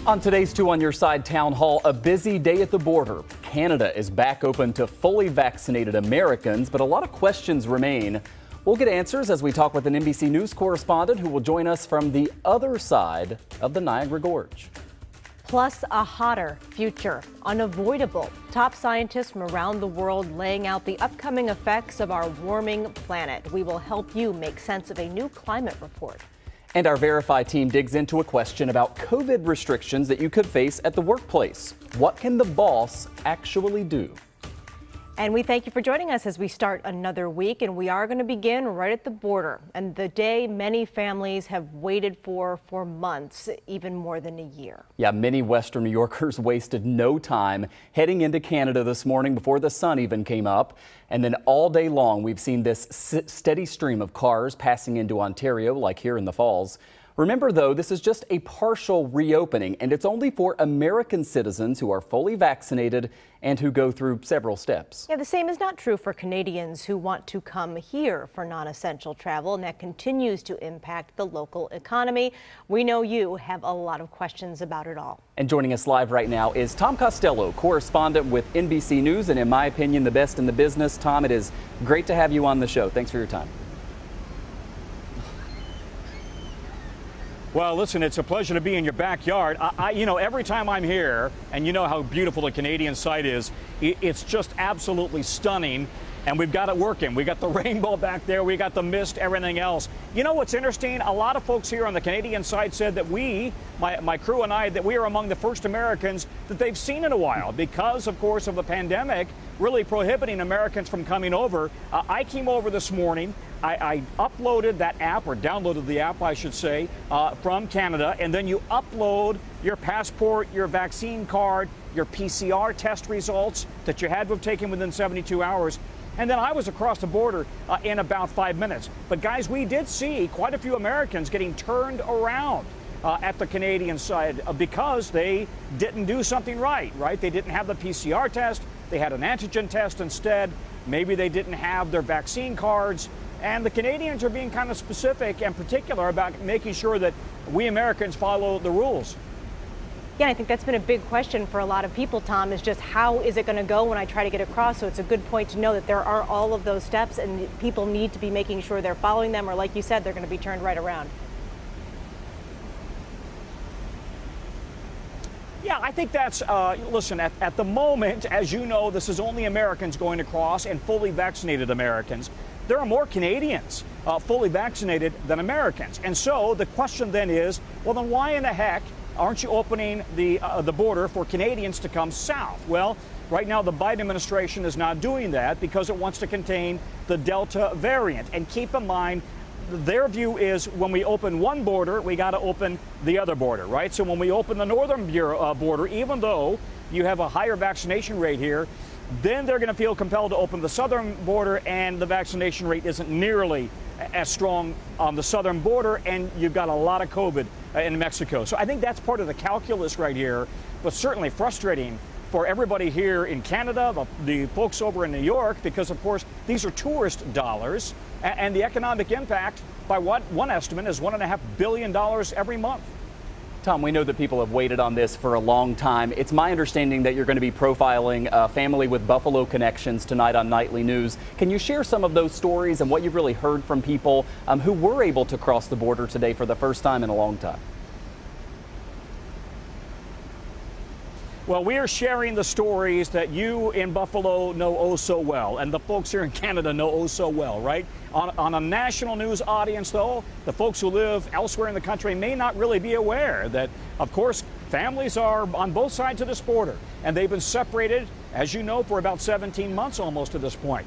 On today's Two on Your Side Town Hall, a busy day at the border. Canada is back open to fully vaccinated Americans, but a lot of questions remain. We'll get answers as we talk with an NBC News correspondent who will join us from the other side of the Niagara Gorge. Plus, a hotter future, unavoidable. Top scientists from around the world laying out the upcoming effects of our warming planet. We will help you make sense of a new climate report. And our Verify team digs into a question about COVID restrictions that you could face at the workplace. What can the boss actually do? And we thank you for joining us as we start another week, and we are going to begin right at the border, and the day many families have waited for months, even more than a year. Yeah, many Western New Yorkers wasted no time heading into Canada this morning before the sun even came up. And then all day long, we've seen this steady stream of cars passing into Ontario, like here in the Falls. Remember, though, this is just a partial reopening, and it's only for American citizens who are fully vaccinated and who go through several steps. Yeah, the same is not true for Canadians who want to come here for non-essential travel, and that continues to impact the local economy. We know you have a lot of questions about it all. And joining us live right now is Tom Costello, correspondent with NBC News, and in my opinion, the best in the business. Tom, it is great to have you on the show. Thanks for your time. Well, listen, it's a pleasure to be in your backyard. You know, every time I'm here, and you know how beautiful the Canadian site is, it's just absolutely stunning. And we've got it working. We got the rainbow back there. We got the mist, everything else. You know what's interesting? A lot of folks here on the Canadian side said that my crew and I, that we are among the first Americans that they've seen in a while because, of course, of the pandemic really prohibiting Americans from coming over. I came over this morning. I uploaded that app, or downloaded the app, I should say, from Canada, and then you upload your passport, your vaccine card, your PCR test results that you had to have taken within 72 hours. And then I was across the border in about 5 minutes. But guys, we did see quite a few Americans getting turned around at the Canadian side because they didn't do something right? They didn't have the PCR test. They had an antigen test instead. Maybe they didn't have their vaccine cards. And the Canadians are being kind of specific and particular about making sure that we Americans follow the rules. Yeah, I think that's been a big question for a lot of people, Tom, is just how is it going to go when I try to get across? So it's a good point to know that there are all of those steps and people need to be making sure they're following them, or like you said, they're going to be turned right around. Yeah, I think that's, listen, at the moment, as you know, this is only Americans going across and fully vaccinated Americans. There are more Canadians fully vaccinated than Americans. And so the question then is, well, then why in the heck aren't you opening the border for Canadians to come south? Well, right now the Biden administration is not doing that because it wants to contain the Delta variant. And keep in mind, their view is when we open one border, we got to open the other border, right? So when we open the northern border, even though you have a higher vaccination rate here, then they're going to feel compelled to open the southern border, and the vaccination rate isn't nearly as strong on the southern border, and you've got a lot of COVID in Mexico. So I think that's part of the calculus right here, but certainly frustrating for everybody here in Canada, the folks over in New York, because of course these are tourist dollars, and the economic impact by what one estimate is $1.5 billion every month. Tom, we know that people have waited on this for a long time. It's my understanding that you're going to be profiling a family with Buffalo connections tonight on Nightly News. Can you share some of those stories and what you've really heard from people who were able to cross the border today for the first time in a long time? Well, we are sharing the stories that you in Buffalo know oh so well, and the folks here in Canada know oh so well, right? On a national news audience, though, the folks who live elsewhere in the country may not really be aware that, of course, families are on both sides of this border, and they've been separated, as you know, for about 17 months almost at this point.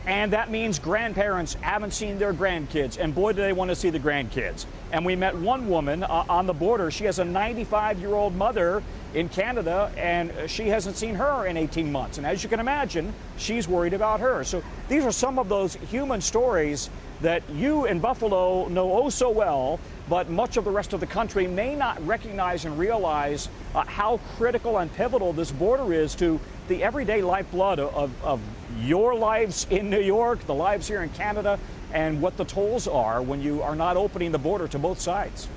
And that means grandparents haven't seen their grandkids, and boy, do they want to see the grandkids. And we met one woman on the border. She has a 95-year-old mother in Canada, and she hasn't seen her in 18 months. And as you can imagine, she's worried about her. So these are some of those human stories that you in Buffalo know oh so well, but much of the rest of the country may not recognize and realize how critical and pivotal this border is to the everyday lifeblood of your lives in New York, the lives here in Canada, and what the tolls are when you are not opening the border to both sides.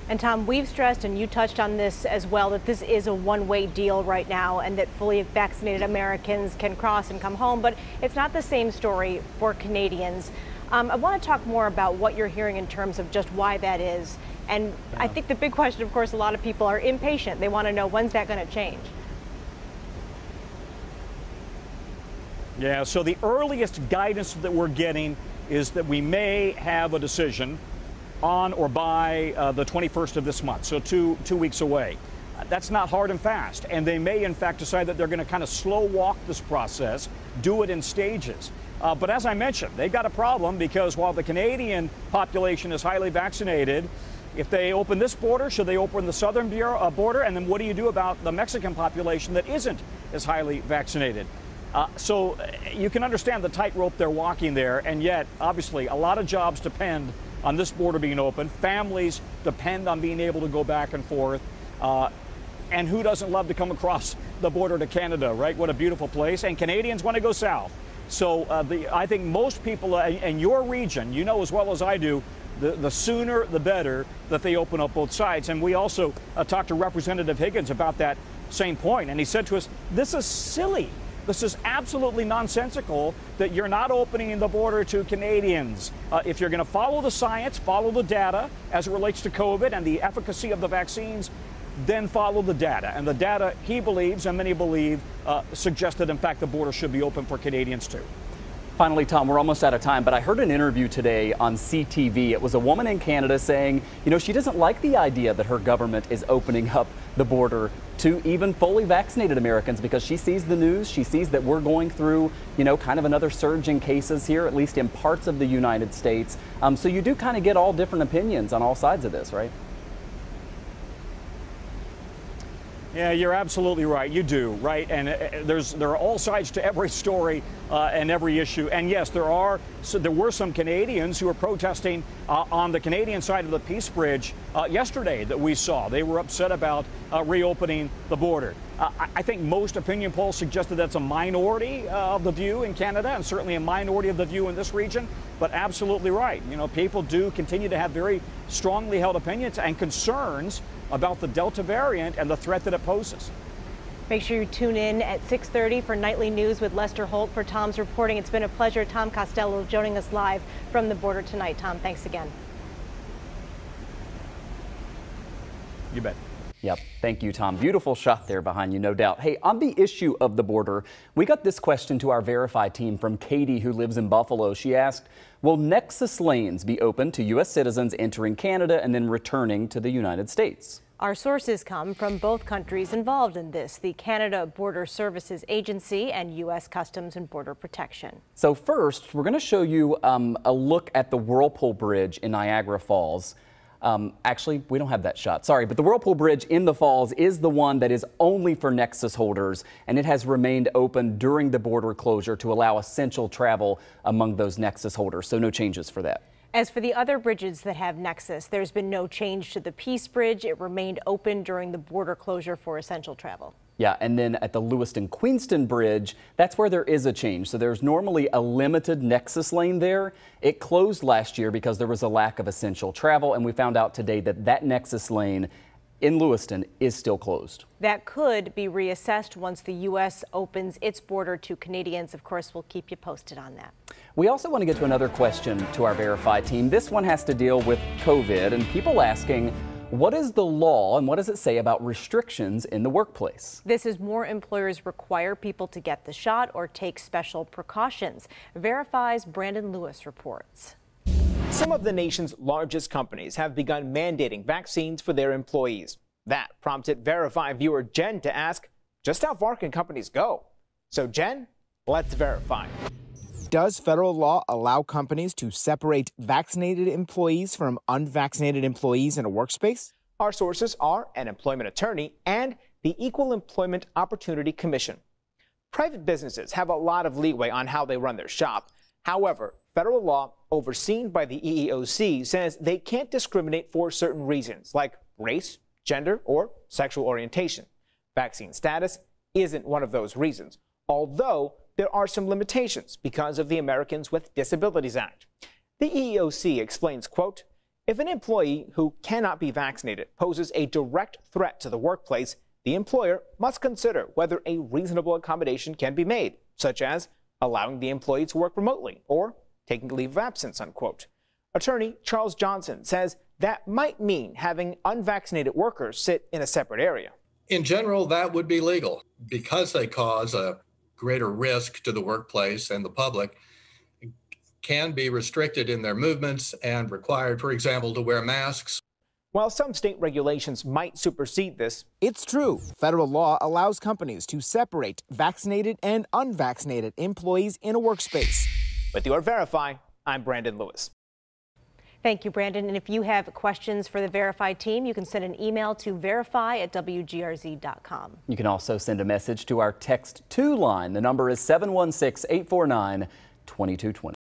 And Tom, we've stressed, and you touched on this as well, that this is a one-way deal right now and that fully vaccinated Americans can cross and come home. But it's not the same story for Canadians. I want to talk more about what you're hearing in terms of just why that is. And I think the big question, of course, a lot of people are impatient. They want to know, when's that going to change? Yeah, so the earliest guidance that we're getting is that we may have a decision on or by the 21st of this month, so two weeks away. That's not hard and fast, and they may in fact decide that they're going to kind of slow walk this process, do it in stages. But as I mentioned, they've got a problem because while the Canadian population is highly vaccinated, if they open this border, should they open the southern border? And then what do you do about the Mexican population that isn't as highly vaccinated? So you can understand the tightrope they're walking there, and yet obviously a lot of jobs depend on this border being open. Families depend on being able to go back and forth. And who doesn't love to come across the border to Canada, right? What a beautiful place. And Canadians want to go south. So I think most people in your region, you know as well as I do, the sooner the better that they open up both sides. And we also talked to Representative Higgins about that same point. And he said to us, this is silly. This is absolutely nonsensical that you're not opening the border to Canadians. If you're going to follow the science, follow the data as it relates to COVID and the efficacy of the vaccines, then follow the data. And the data, he believes, and many believe, suggests that, in fact, the border should be open for Canadians, too. Finally, Tom, we're almost out of time, but I heard an interview today on CTV. It was a woman in Canada saying, you know, she doesn't like the idea that her government is opening up the border to even fully vaccinated Americans because she sees the news. She sees that we're going through, you know, kind of another surge in cases here, at least in parts of the United States. So you do kind of get all different opinions on all sides of this, right? Yeah, you're absolutely right. You do, right? And there are all sides to every story and every issue. And yes, there were some Canadians who were protesting on the Canadian side of the Peace Bridge yesterday that we saw. They were upset about reopening the border. I think most opinion polls suggested that's a minority of the view in Canada and certainly a minority of the view in this region. But absolutely right. You know, people do continue to have very strongly held opinions and concerns about the Delta variant and the threat that it poses. Make sure you tune in at 6:30 for Nightly News with Lester Holt. For Tom's reporting, it's been a pleasure. Tom Costello joining us live from the border tonight. Tom, thanks again. You bet. Yep. Thank you, Tom. Beautiful shot there behind you, no doubt. Hey, on the issue of the border, we got this question to our Verify team from Katie, who lives in Buffalo. She asked, will Nexus lanes be open to U.S. citizens entering Canada and then returning to the United States? Our sources come from both countries involved in this, the Canada Border Services Agency and U.S. Customs and Border Protection. So first, we're going to show you a look at the Whirlpool Bridge in Niagara Falls. Actually, we don't have that shot, sorry, but the Whirlpool Bridge in the Falls is the one that is only for Nexus holders, and it has remained open during the border closure to allow essential travel among those Nexus holders, so no changes for that. As for the other bridges that have Nexus, there's been no change to the Peace Bridge. It remained open during the border closure for essential travel. Yeah, and then at the Lewiston-Queenston Bridge, that's where there is a change. So there's normally a limited Nexus lane there. It closed last year because there was a lack of essential travel, and we found out today that that Nexus lane in Lewiston is still closed. That could be reassessed once the U.S. opens its border to Canadians. Of course, we'll keep you posted on that. We also want to get to another question to our Verify team. This one has to deal with COVID and people asking, what is the law and what does it say about restrictions in the workplace? This is more employers require people to get the shot or take special precautions. Verify's Brandon Lewis reports. Some of the nation's largest companies have begun mandating vaccines for their employees. That prompted Verify viewer Jen to ask, just how far can companies go? So Jen, let's verify. Does federal law allow companies to separate vaccinated employees from unvaccinated employees in a workspace? Our sources are an employment attorney and the Equal Employment Opportunity Commission. Private businesses have a lot of leeway on how they run their shop. However, federal law overseen by the EEOC says they can't discriminate for certain reasons like race, gender, or sexual orientation. Vaccine status isn't one of those reasons, although there are some limitations because of the Americans with Disabilities Act. The EEOC explains, quote, If an employee who cannot be vaccinated poses a direct threat to the workplace, the employer must consider whether a reasonable accommodation can be made, such as allowing the employee to work remotely or taking leave of absence, unquote. Attorney Charles Johnson says that might mean having unvaccinated workers sit in a separate area. In general, that would be legal because they cause a greater risk to the workplace and the public. Can be restricted in their movements and required, for example, to wear masks. While some state regulations might supersede this, it's true. Federal law allows companies to separate vaccinated and unvaccinated employees in a workspace. With your Verify, I'm Brandon Lewis. Thank you, Brandon. And if you have questions for the Verify team, you can send an email to verify@WGRZ.com. You can also send a message to our Text 2 line. The number is 716-849-2220.